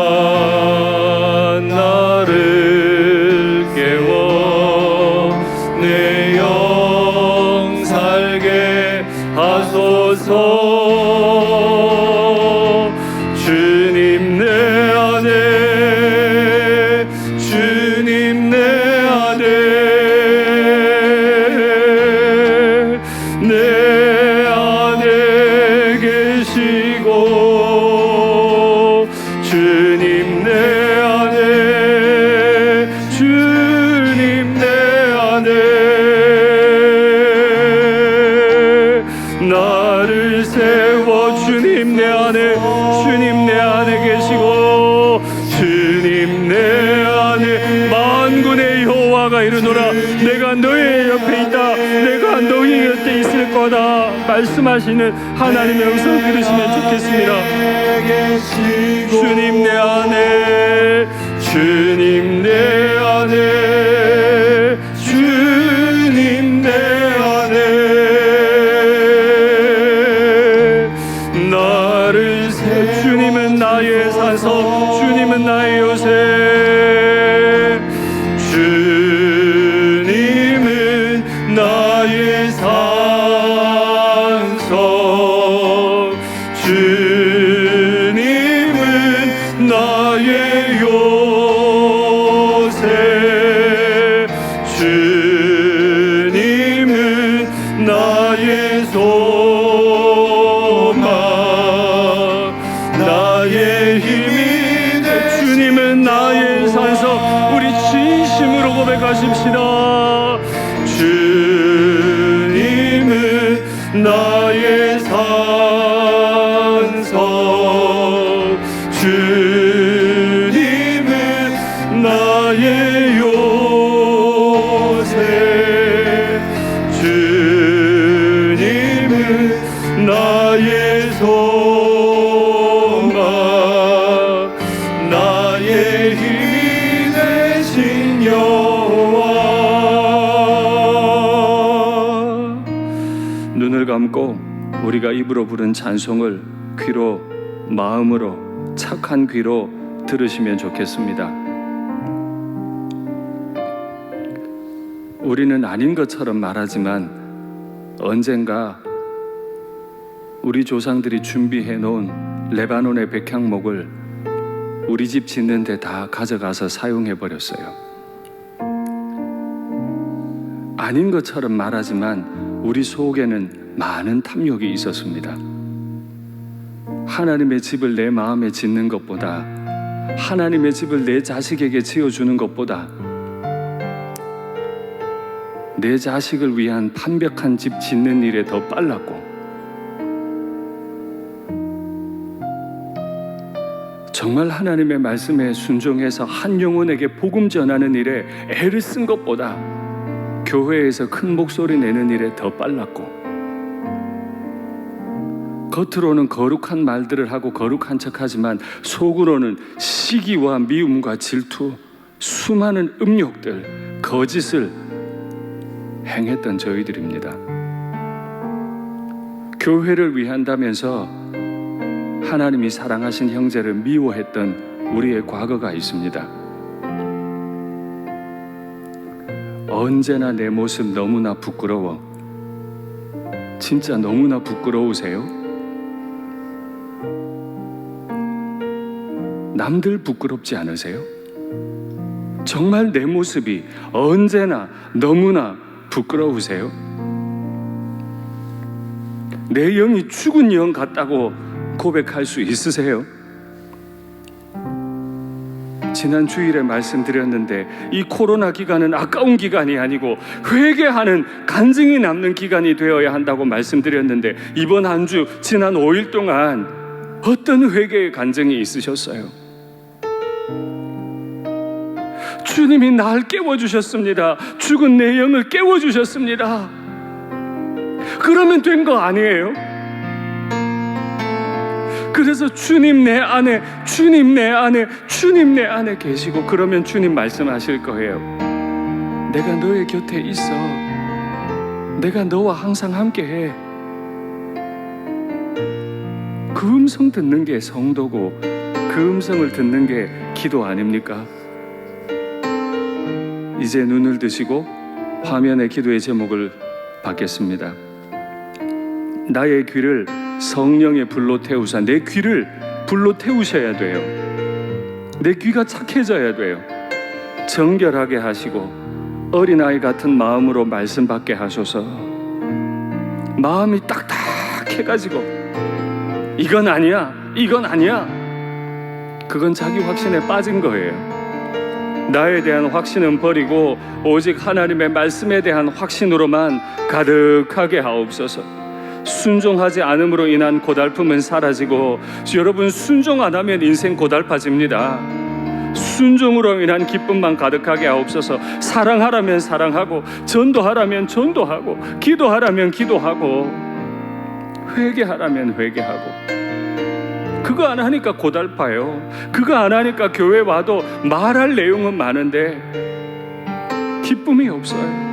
나를 깨워 내 영 살게 하소서. 주님 내 안에, 주님 내 안에, 내 안에 계시고 주님 내 안에, 주님 내 안에 나를 세워. 주님 내 안에, 주님 내 안에 계시고 주님 내 안에 만군의 여호와가 이르노라 내가 너의 옆에 있다, 내가 너희 곁에 있을 거다 말씀하시는 하나님의 음성 들으시면 좋겠습니다. 주님 내 안에, 주님 내 안에, 주님 내 안에 나를 세. 주님은 나의 산소, 주님은 나의 요새, 주님은 나의 산소, 주님은 나의 요새, 주님은 나의 소망, 나의 힘이 되. 주님은 나의 산소. 우리 진심으로 고백하십시다. 주님은 나의 산소, 주님은 나의 요새, 주님은 나의 소망, 나의 힘이 되신 여호와. 눈을 감고 우리가 입으로 부른 찬송을 귀로, 마음으로, 착한 귀로 들으시면 좋겠습니다. 우리는 아닌 것처럼 말하지만 언젠가 우리 조상들이 준비해 놓은 레바논의 백향목을 우리 집 짓는 데 다 가져가서 사용해 버렸어요. 아닌 것처럼 말하지만 우리 속에는 많은 탐욕이 있었습니다. 하나님의 집을 내 마음에 짓는 것보다, 하나님의 집을 내 자식에게 지어주는 것보다 내 자식을 위한 완벽한 집 짓는 일에 더 빨랐고, 정말 하나님의 말씀에 순종해서 한 영혼에게 복음 전하는 일에 애를 쓴 것보다 교회에서 큰 목소리 내는 일에 더 빨랐고, 겉으로는 거룩한 말들을 하고 거룩한 척하지만 속으로는 시기와 미움과 질투, 수많은 음욕들, 거짓을 행했던 저희들입니다. 교회를 위한다면서 하나님이 사랑하신 형제를 미워했던 우리의 과거가 있습니다. 언제나 내 모습 너무나 부끄러워. 진짜 너무나 부끄러우세요? 남들 부끄럽지 않으세요? 정말 내 모습이 언제나 너무나 부끄러우세요? 내 영이 죽은 영 같다고 고백할 수 있으세요? 지난 주일에 말씀드렸는데 이 코로나 기간은 아까운 기간이 아니고 회개하는 간증이 남는 기간이 되어야 한다고 말씀드렸는데 이번 한 주 지난 5일 동안 어떤 회개의 간증이 있으셨어요? 주님이 날 깨워주셨습니다. 죽은 내 영을 깨워주셨습니다. 그러면 된 거 아니에요? 그래서 주님 내 안에, 주님 내 안에, 주님 내 안에 계시고 그러면 주님 말씀하실 거예요. 내가 너의 곁에 있어. 내가 너와 항상 함께해. 그 음성 듣는 게 성도고 그 음성을 듣는 게 기도 아닙니까? 이제 눈을 드시고 화면에 기도의 제목을 받겠습니다. 나의 귀를 성령의 불로 태우사. 내 귀를 불로 태우셔야 돼요. 내 귀가 착해져야 돼요. 정결하게 하시고 어린아이 같은 마음으로 말씀 받게 하소서. 마음이 딱딱해가지고 이건 아니야, 이건 아니야, 그건 자기 확신에 빠진 거예요. 나에 대한 확신은 버리고 오직 하나님의 말씀에 대한 확신으로만 가득하게 하옵소서. 순종하지 않음으로 인한 고달픔은 사라지고, 여러분 순종 안 하면 인생 고달파집니다. 순종으로 인한 기쁨만 가득하게 하옵소서. 사랑하라면 사랑하고, 전도하라면 전도하고, 기도하라면 기도하고, 회개하라면 회개하고. 그거 안 하니까 고달파요. 그거 안 하니까 교회 와도 말할 내용은 많은데 기쁨이 없어요.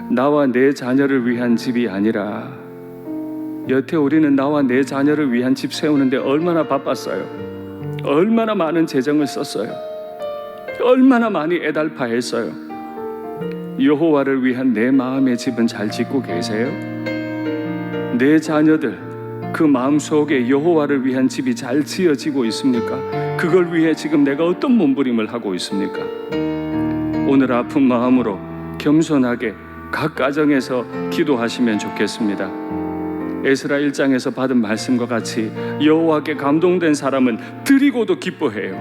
나와 내 자녀를 위한 집이 아니라, 여태 우리는 나와 내 자녀를 위한 집 세우는데 얼마나 바빴어요. 얼마나 많은 재정을 썼어요. 얼마나 많이 애달파했어요. 여호와를 위한 내 마음의 집은 잘 짓고 계세요? 내 자녀들 그 마음속에 여호와를 위한 집이 잘 지어지고 있습니까? 그걸 위해 지금 내가 어떤 몸부림을 하고 있습니까? 오늘 아픈 마음으로 겸손하게 각 가정에서 기도하시면 좋겠습니다. 에스라 1장에서 받은 말씀과 같이 여호와께 감동된 사람은 드리고도 기뻐해요.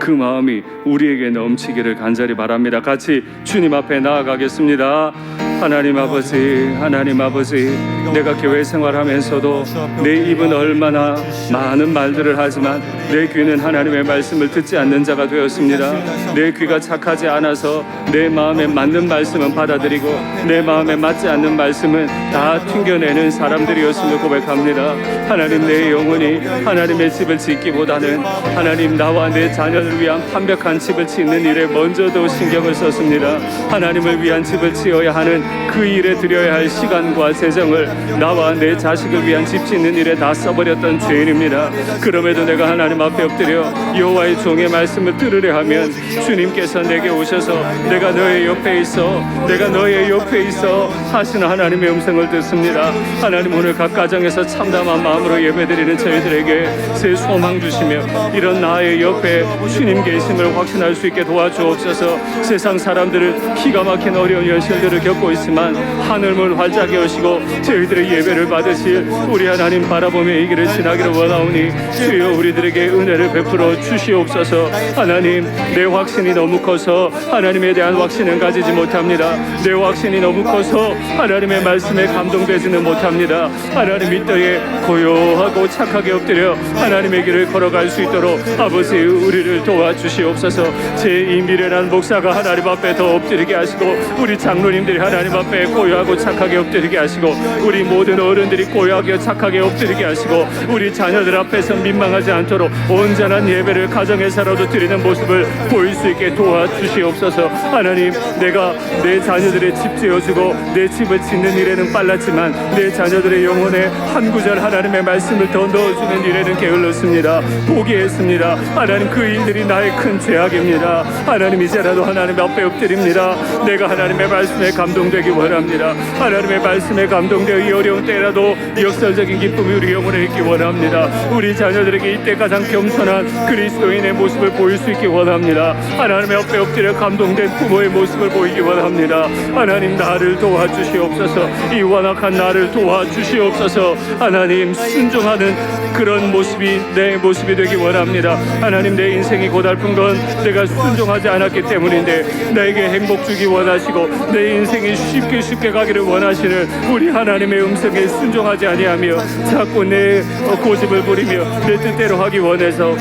그 마음이 우리에게 넘치기를 간절히 바랍니다. 같이 주님 앞에 나아가겠습니다. 하나님 아버지, 하나님 아버지, 내가 교회 생활하면서도 내 입은 얼마나 많은 말들을 하지만 내 귀는 하나님의 말씀을 듣지 않는 자가 되었습니다. 내 귀가 착하지 않아서 내 마음에 맞는 말씀은 받아들이고 내 마음에 맞지 않는 말씀은 다 튕겨내는 사람들이었음을 고백합니다. 하나님, 내 영혼이 하나님의 집을 짓기보다는 하나님 나와 내 자녀를 위한 완벽한 집을 짓는 일에 먼저 더 신경을 썼습니다. 하나님을 위한 집을 지어야 하는 그 일에 드려야 할 시간과 재정을 나와 내 자식을 위한 집 짓는 일에 다 써버렸던 죄인입니다. 그럼에도 내가 하나님 앞에 엎드려 여호와의 종의 말씀을 들으려 하면 주님께서 내게 오셔서 내가 너의 옆에 있어, 내가 너의 옆에 있어 하시는 하나님의 음성을 듣습니다. 하나님, 오늘 각 가정에서 참담한 마음으로 예배드리는 저희들에게 새 소망 주시며 이런 나의 옆에 주님 계심을 확신할 수 있게 도와주옵소서. 세상 사람들은 기가 막힌 어려운 현실들을 겪고 그렇지만 하늘문 활짝 여시고 저희들의 예배를 받으실 우리 하나님 바라보며 이 길을 지나기를 원하오니 주여 우리들에게 은혜를 베풀어 주시옵소서. 하나님, 내 확신이 너무 커서 하나님에 대한 확신은 가지지 못합니다. 내 확신이 너무 커서 하나님의 말씀에 감동되지는 못합니다. 하나님, 이 땅에 고요하고 착하게 엎드려 하나님의 길을 걸어갈 수 있도록 아버지 우리를 도와주시옵소서. 제2 미래란 목사가 하나님 앞에 더 엎드리게 하시고 우리 장로님들이 하나님 앞에 고요하고 착하게 엎드리게 하시고 우리 모든 어른들이 고요하게 착하게 엎드리게 하시고 우리 자녀들 앞에서 민망하지 않도록 온전한 예배를 가정에서라도 드리는 모습을 보일 수 있게 도와주시옵소서. 하나님, 내가 내 자녀들의 집 지어주고 내 집을 짓는 일에는 빨랐지만 내 자녀들의 영혼에 한 구절 하나님의 말씀을 더 넣어주는 일에는 게을렀습니다. 포기했습니다. 하나님, 그 일들이 나의 큰 죄악입니다. 하나님, 이제라도 하나님 앞에 엎드립니다. 내가 하나님의 말씀에 감동되기 원합니다. 하나님의 말씀에 감동되어 이 어려운 때라도 역설적인 기쁨이 우리 영혼에 있기 원합니다. 우리 자녀들에게 이때 가장 겸손한 그리스도인의 모습을 보일 수 있기 원합니다. 하나님의 앞에 엎드려 감동된 부모의 모습을 보이기 원합니다. 하나님, 나를 도와주시옵소서. 이 완악한 나를 도와주시옵소서. 하나님, 순종하는 그런 모습이 내 모습이 되기 원합니다. 하나님, 내 인생이 고달픈 건 내가 순종하지 않았기 때문인데 나에게 행복 주기 원하시고 내 인생이 쉽게 가기를 원하시는 우리 하나님의 음성에 순종하지 아니하며 자꾸 내 고집을 부리며 내 뜻대로 하기 원해서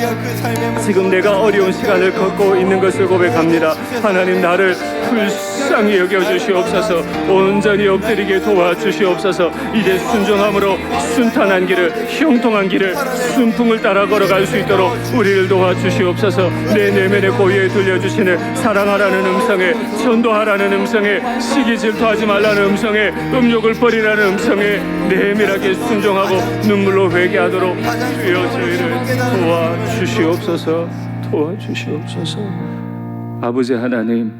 지금 내가 어려운 시간을 걷고 있는 것을 고백합니다. 하나님, 나를 불쌍히 여겨주시옵소서. 온전히 엎드리게 도와주시옵소서. 이제 순종함으로 순탄한 길을, 형통한 길을, 순풍을 따라 걸어갈 수 있도록 우리를 도와주시옵소서. 내 내면의 고유에 들려주시는 사랑하라는 음성에, 전도하라는 음성에, 시기 질투하지 말라는 음성에, 음욕을 버리라는 음성에 내밀하게 순종하고 눈물로 회개하도록 주여 저희를 도와주시옵소서. 도와주시옵소서. 아버지 하나님,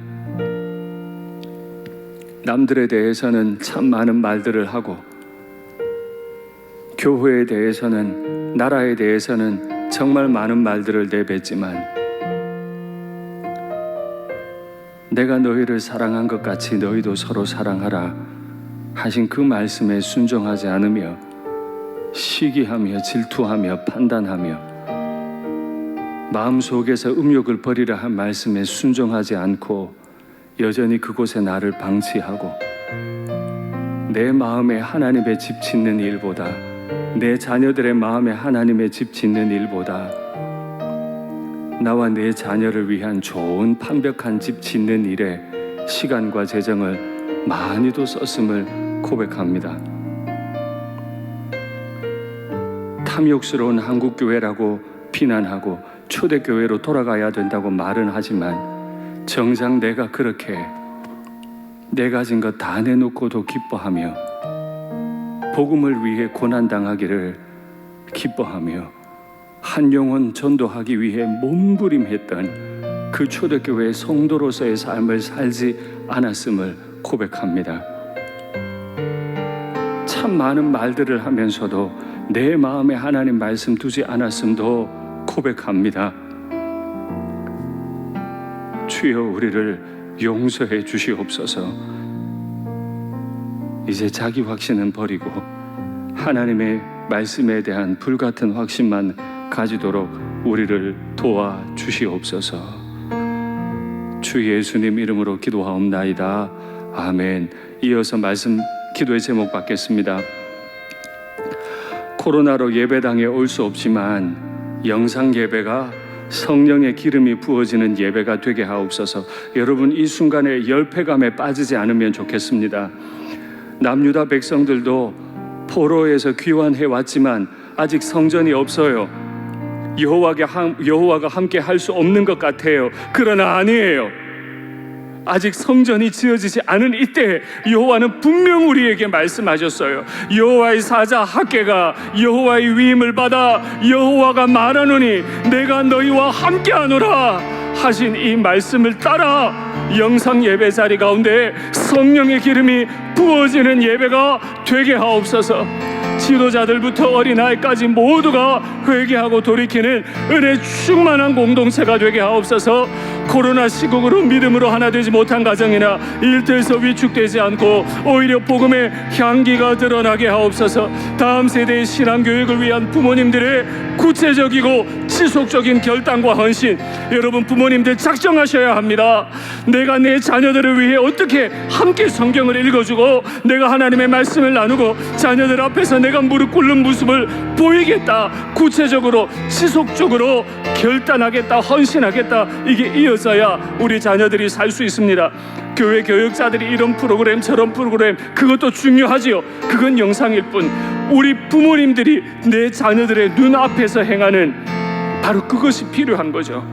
남들에 대해서는 참 많은 말들을 하고 교회에 대해서는, 나라에 대해서는 정말 많은 말들을 내뱉지만 내가 너희를 사랑한 것 같이 너희도 서로 사랑하라 하신 그 말씀에 순종하지 않으며 시기하며 질투하며 판단하며 마음속에서 음욕을 버리라 한 말씀에 순종하지 않고 여전히 그곳에 나를 방치하고 내 마음에 하나님의 집 짓는 일보다, 내 자녀들의 마음에 하나님의 집 짓는 일보다 나와 내 자녀를 위한 좋은 판벽한 집 짓는 일에 시간과 재정을 많이도 썼음을 고백합니다. 탐욕스러운 한국교회라고 비난하고 초대교회로 돌아가야 된다고 말은 하지만 정작 내가 그렇게 내 가진 것 다 내놓고도 기뻐하며 복음을 위해 고난당하기를 기뻐하며 한 영혼 전도하기 위해 몸부림했던 그 초대교회의 성도로서의 삶을 살지 않았음을 고백합니다. 참 많은 말들을 하면서도 내 마음에 하나님 말씀 두지 않았음도 고백합니다. 주여 우리를 용서해 주시옵소서. 이제 자기 확신은 버리고 하나님의 말씀에 대한 불같은 확신만 가지도록 우리를 도와주시옵소서. 주 예수님 이름으로 기도하옵나이다. 아멘. 이어서 말씀 기도의 제목 받겠습니다. 코로나로 예배당에 올 수 없지만 영상 예배가 성령의 기름이 부어지는 예배가 되게 하옵소서. 여러분, 이 순간에 열패감에 빠지지 않으면 좋겠습니다. 남유다 백성들도 포로에서 귀환해 왔지만 아직 성전이 없어요. 여호와가 함께 할 수 없는 것 같아요. 그러나 아니에요. 아직 성전이 지어지지 않은 이때 여호와는 분명 우리에게 말씀하셨어요. 여호와의 사자 학개가 여호와의 위임을 받아 여호와가 말하노니 내가 너희와 함께하노라 하신 이 말씀을 따라 영상 예배 자리 가운데 성령의 기름이 부어지는 예배가 되게 하옵소서. 지도자들부터 어린아이까지 모두가 회개하고 돌이키는 은혜 충만한 공동체가 되게 하옵소서. 코로나 시국으로 믿음으로 하나 되지 못한 가정이나 일터에서 위축되지 않고 오히려 복음의 향기가 드러나게 하옵소서. 다음 세대의 신앙교육을 위한 부모님들의 구체적이고 지속적인 결단과 헌신, 여러분 부모님들 작정하셔야 합니다. 내가 내 자녀들을 위해 어떻게 함께 성경을 읽어주고 내가 하나님의 말씀을 나누고 자녀들 앞에서 내가 무릎 꿇는 모습을 보이겠다, 구체적으로 지속적으로 결단하겠다, 헌신하겠다, 이게 이어져야 우리 자녀들이 살 수 있습니다. 교회 교육자들이 이런 프로그램 저런 프로그램 그것도 중요하지요. 그건 영상일 뿐, 우리 부모님들이 내 자녀들의 눈앞에서 행하는 바로 그것이 필요한 거죠.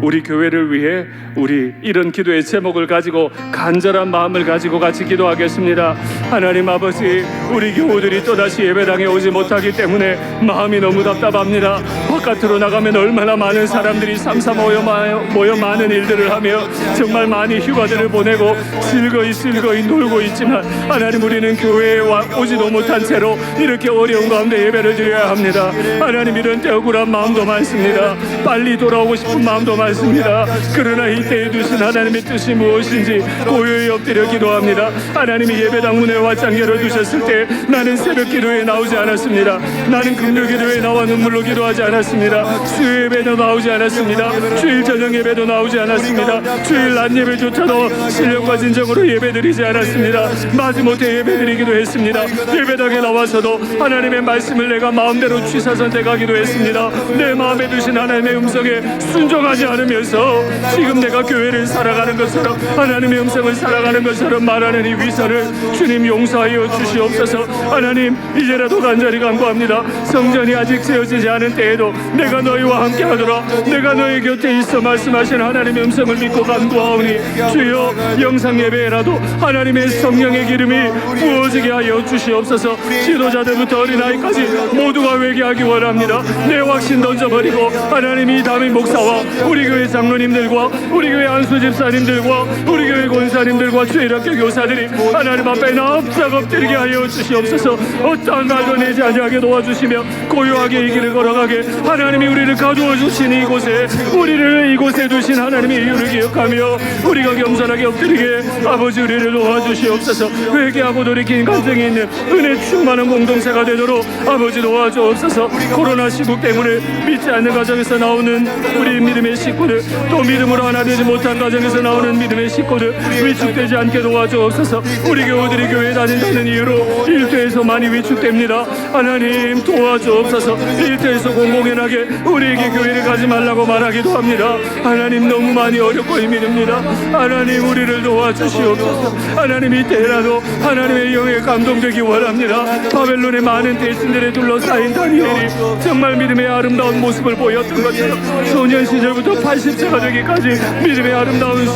우리 교회를 위해 우리 이런 기도의 제목을 가지고 간절한 마음을 가지고 같이 기도하겠습니다. 하나님 아버지, 우리 교우들이 또다시 예배당에 오지 못하기 때문에 마음이 너무 답답합니다. 바깥으로 나가면 얼마나 많은 사람들이 삼삼 모여 많은 일들을 하며 정말 많이 휴가들을 보내고 즐거이 놀고 있지만 하나님, 우리는 교회에 오지도 못한 채로 이렇게 어려운 가운데 예배를 드려야 합니다. 하나님, 이런 때 억울한 마음도 많습니다. 빨리 돌아오고 싶은 마음도 많습니다. 그러나 이때에 두신 하나님의 뜻이 무엇인지 고요히 엎드려 기도합니다. 하나님이 예배당 문에 왓장 열어두셨을 때 나는 새벽 기도에 나오지 않았습니다. 나는 금요 기도에 나와 눈물로 기도하지 않았습니다. 수요 예배도 나오지 않았습니다. 주일 저녁 예배도 나오지 않았습니다. 주일 낮 예배조차도 신령과 진정으로 예배드리지 않았습니다. 마지못해 예배드리기도 했습니다. 예배당에 나와서도 하나님의 말씀을 내가 마음대로 취사 선택하기도 했습니다. 내 마음에 두신 하나님의 음성에 순종하지 않으면서 지금 내가 교회를 살아가는 것처럼 하나님의 음성을 살아가는 것처럼 말하는 이 위선을 주님 용서하여 주시옵소서. 하나님, 이제라도 간절히 간구합니다. 성전이 아직 세워지지 않은 때에도 내가 너희와 함께 하더라, 내가 너희 곁에 있어 말씀하신 하나님의 음성을 믿고 간구하오니 주여, 영상 예배에라도 하나님의 성령의 기름이 부어지게 하여 주시옵소서. 지도자들부터 어린아이까지 모두가 회개하기 원합니다. 내 확신 던져버리고 하나님이 담임 목사와 우리 교회 장로님들과 우리 교회 안수 집사님들과 우리 교회 권사님들과 주일학교 교사들이 하나님 앞에 납작 엎드리게 하여 주시옵소서. 어떠한 말도 내지 아니하게 도와주시며 고요하게 이 길을 걸어가게 하나님이 우리를 가두어 주신 이곳에, 우리를 이곳에 두신 하나님의 이유를 기억하며 우리가 겸손하게 엎드리게 아버지 우리를 도와주시옵소서. 회개하고 돌이킨 간증이 있는 은혜 충만한 공동체가 되도록 아버지 도와주옵소서. 코로나 시국 때문에 믿지 않는 가정에서 나오는 우리 믿음의 식구들, 또 믿음으로 하나 되지 못한 가정에서 나오는 믿음의 식구들 위축되지 않게 도와주옵소서. 우리 교우들이 교회 다닌다는 이유로 일터에서 많이 위축됩니다. 하나님 도와주옵소서. 일터에서 공공연하게 우리에게 교회를 가지 말라고 말하기도 합니다. 하나님, 너무 많이 어렵고 힘듭니다. 하나님, 우리를 도와주시옵소서. 하나님, 이때라도 하나님의 영에 감동되기 원합니다. 바벨론의 많은 대신들에 둘러싸인 다니엘이 정말 믿음의 아름다운 모습을 보였던 것처럼 소년 시절부터 80세가 되기까지 믿음의 아름다운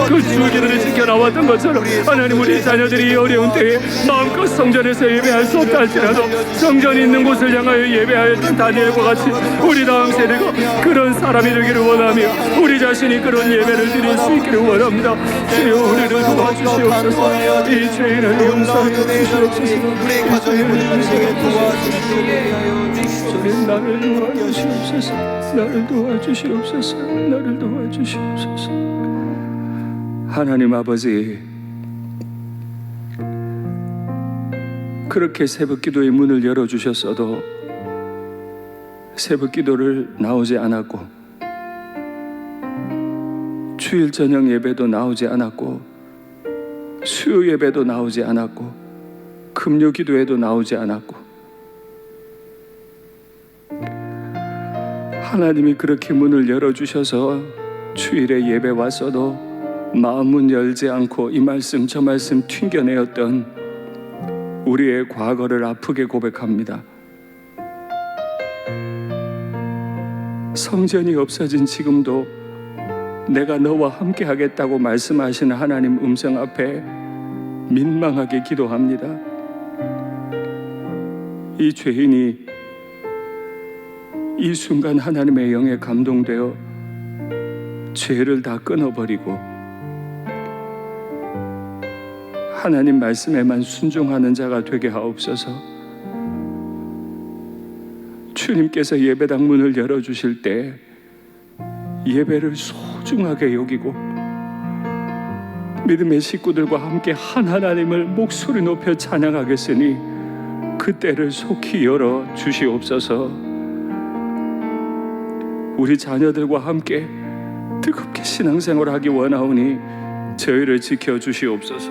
그 줄기들을 지켜나왔던 것처럼 하나님, 우리 자녀들이 어려운 때에 마음껏 성전에서 예배할 수 없다 할지라도 성전이 있는 곳을 향하여 예배하였던 다니엘과 같이 우리 다음 세대가 그런 사람이 되기를 원하며 우리 자신이 그런 예배를 드릴 수 있기를 원합니다. 주여, 우리를 도와주시옵소서. 이 죄인을 용서하여 주시옵소서. 이 죄인을 도와주시옵소서. 나를 도와주시옵소서. 나를 도와주시옵소서. 나를 도와주시옵소서. 하나님 아버지, 그렇게 새벽기도의 문을 열어주셨어도 새벽기도를 나오지 않았고 주일 저녁 예배도 나오지 않았고 수요 예배도 나오지 않았고 금요 기도에도 나오지 않았고 하나님이 그렇게 문을 열어주셔서 주일에 예배 왔어도 마음은 열지 않고 이 말씀 저 말씀 튕겨내었던 우리의 과거를 아프게 고백합니다. 성전이 없어진 지금도 내가 너와 함께 하겠다고 말씀하시는 하나님 음성 앞에 민망하게 기도합니다. 이 죄인이 이 순간 하나님의 영에 감동되어 죄를 다 끊어버리고 하나님 말씀에만 순종하는 자가 되게 하옵소서. 주님께서 예배당 문을 열어주실 때 예배를 소중하게 여기고 믿음의 식구들과 함께 한 하나님을 목소리 높여 찬양하겠으니 그 때를 속히 열어 주시옵소서. 우리 자녀들과 함께 뜨겁게 신앙생활하기 원하오니 저희를 지켜주시옵소서.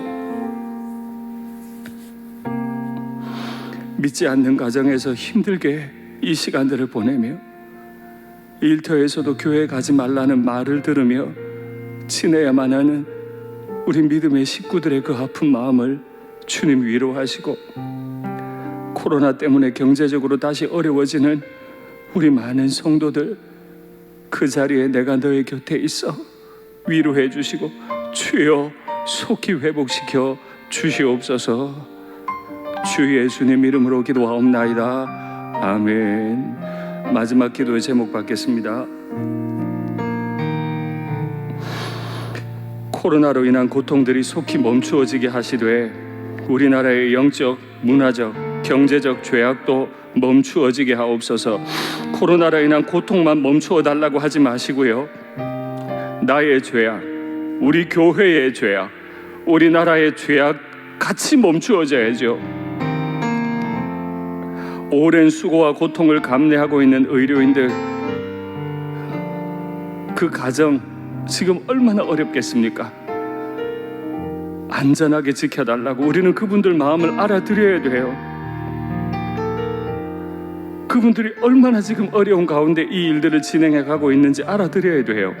믿지 않는 가정에서 힘들게 이 시간들을 보내며 일터에서도 교회 가지 말라는 말을 들으며 지내야만 하는 우리 믿음의 식구들의 그 아픈 마음을 주님 위로하시고, 코로나 때문에 경제적으로 다시 어려워지는 우리 많은 성도들, 그 자리에 내가 너의 곁에 있어 위로해 주시고 주여 속히 회복시켜 주시옵소서. 주 예수님 이름으로 기도하옵나이다. 아멘. 마지막 기도의 제목 받겠습니다. 코로나로 인한 고통들이 속히 멈추어지게 하시되 우리나라의 영적, 문화적, 경제적 죄악도 멈추어지게 하옵소서. 코로나로 인한 고통만 멈추어 달라고 하지 마시고요, 나의 죄악, 우리 교회의 죄악, 우리나라의 죄악 같이 멈추어져야죠. 오랜 수고와 고통을 감내하고 있는 의료인들, 그 가정 지금 얼마나 어렵겠습니까? 안전하게 지켜달라고 우리는 그분들 마음을 알아드려야 돼요. 그분들이 얼마나 지금 어려운 가운데 이 일들을 진행해 가고 있는지 알아드려야 돼요.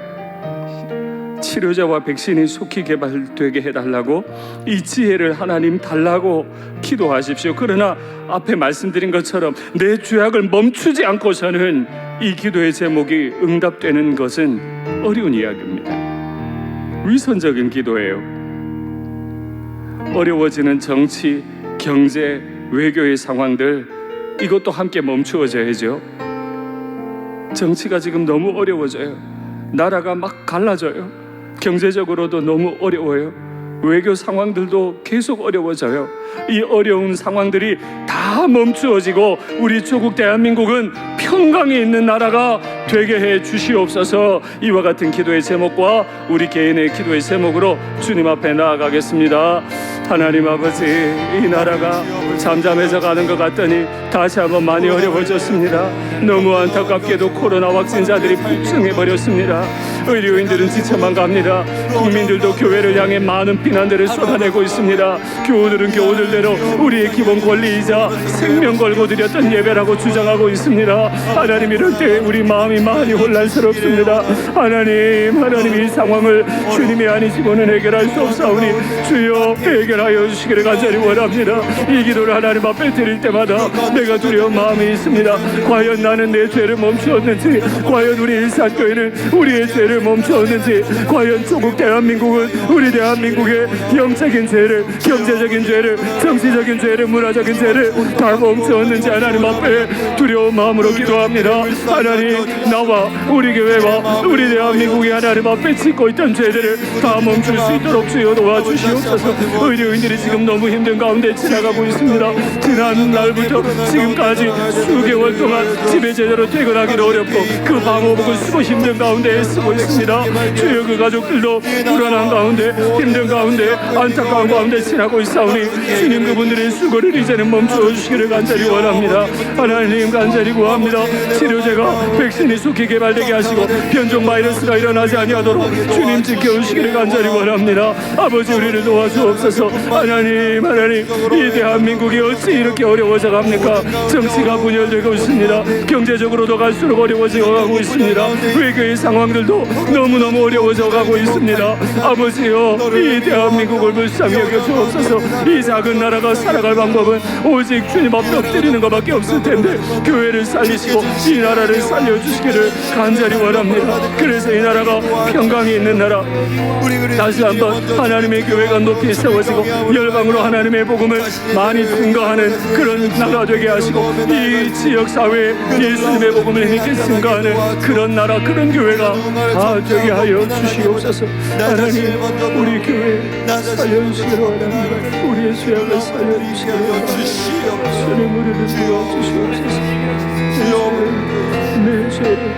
치료제와 백신이 속히 개발되게 해달라고, 이 지혜를 하나님 달라고 기도하십시오. 그러나 앞에 말씀드린 것처럼 내 죄악을 멈추지 않고서는 이 기도의 제목이 응답되는 것은 어려운 이야기입니다. 위선적인 기도예요. 어려워지는 정치, 경제, 외교의 상황들, 이것도 함께 멈추어져야죠. 정치가 지금 너무 어려워져요. 나라가 막 갈라져요. 경제적으로도 너무 어려워요. 외교 상황들도 계속 어려워져요. 이 어려운 상황들이 다 멈추어지고 우리 조국 대한민국은 평강이 있는 나라가 되게 해 주시옵소서. 이와 같은 기도의 제목과 우리 개인의 기도의 제목으로 주님 앞에 나아가겠습니다. 하나님 아버지, 이 나라가 잠잠해져 가는 것 같더니 다시 한번 많이 어려워졌습니다. 너무 안타깝게도 코로나 확진자들이 폭증해버렸습니다. 의료인들은 지쳐만 갑니다. 국민들도 교회를 향해 많은 비난들을 쏟아내고 있습니다. 교우들은 교우들대로 우리의 기본 권리이자 생명 걸고 드렸던 예배라고 주장하고 있습니다. 하나님, 이럴 때 우리 마음이 많이 혼란스럽습니다. 하나님 이 상황을 주님이 아니시고는 해결할 수 없사오니 주여 해결하여 주시기를 간절히 원합니다. 이 기도를 하나님 앞에 드릴 때마다 내가 두려운 마음이 있습니다. 과연 나는 내 죄를 멈추었는지, 과연 우리 일산교회는 우리의 죄를 멈추었는지, 과연 조국 대한민국은 우리 대한민국의 영적인 죄를, 경제적인 죄를, 정치적인 죄를, 문화적인 죄를 다 멈추었는지 하나님 앞에 두려운 마음으로 기도합니다. 하나님, 나와 우리 교회와 우리 대한민국이 하나님 앞에 짓고 있던 죄들을 다 멈출 수 있도록 주여 도와주시옵소서. 의료인들이 지금 너무 힘든 가운데 지나가고 있습니다. 지난 날부터 지금까지 수개월 동안 집에 제대로 퇴근하기도 어렵고 그 방호복을 쓰고 힘든 가운데 쓰고 있습니다. 주여, 그 가족들도 불안한 가운데, 힘든 가운데, 안타까운 가운데 지나고 있사오니 주님, 그분들의 수고를 이제는 멈추어 주시기를 간절히 원합니다. 하나님, 간절히 구합니다. 치료제가, 백신이 속히 개발되게 하시고 변종 바이러스가 일어나지 아니하도록 주님 지켜주시기를 간절히 원합니다. 아버지, 우리를 도와주옵소서. 하나님, 이 대한민국이 어찌 이렇게 어려워져 갑니까? 정치가 분열되고 있습니다. 경제적으로도 갈수록 어려워져 가고 있습니다. 외교의 상황들도 너무너무 어려워져 가고 있습니다. 아버지요, 이 대한민국을 불쌍히 여겨 주옵소서. 이 작은 나라가 살아갈 방법은 오직 주님 앞에 엎드리는 것밖에 없을 텐데 교회를 살리시고 이 나라를 살려주시기를 간절히 원합니다. 그래서 이 나라가 평강이 있는 나라, 다시 한번 하나님의 교회가 높이 세워지고 열방으로 하나님의 복음을 많이 증거하는 그런 나라 되게 하시고, 이 지역사회에 예수님의 복음을 힘있게 증거하는 그런 나라, 그런 교회가 자하게 하여 주시옵소서. 하나님, 우리 교회 살려주시기로 원합니다. 우리의 죄악을 살려주시기로 원합니다. 주님, 우리를 도와주시옵소서. 내 죄를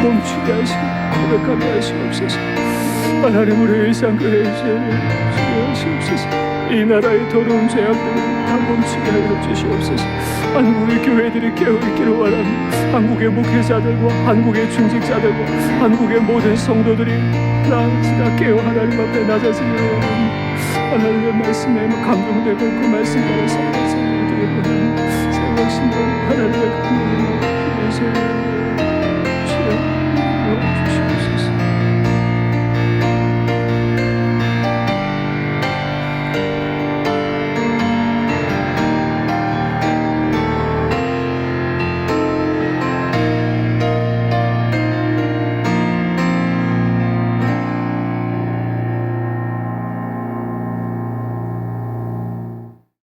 멈추게 하시고 고백하게 하시옵소서. 하나님, 우리의 일상교회의 죄를 주시옵소서. 이 나라의 더러운 죄악들을 다 멈추게 하여 주시옵소서. 한국의 교회들이 깨어있기를 원합니다. 한국의 목회자들과 한국의 중직자들과 한국의 모든 성도들이 다 깨어 하나님 앞에 낮아지기를 원합니다. 하나님의 말씀에 감동되고 그 말씀 따라 살아가기를 원합니다. 새벽 신방 하나님의 감동을 주셔서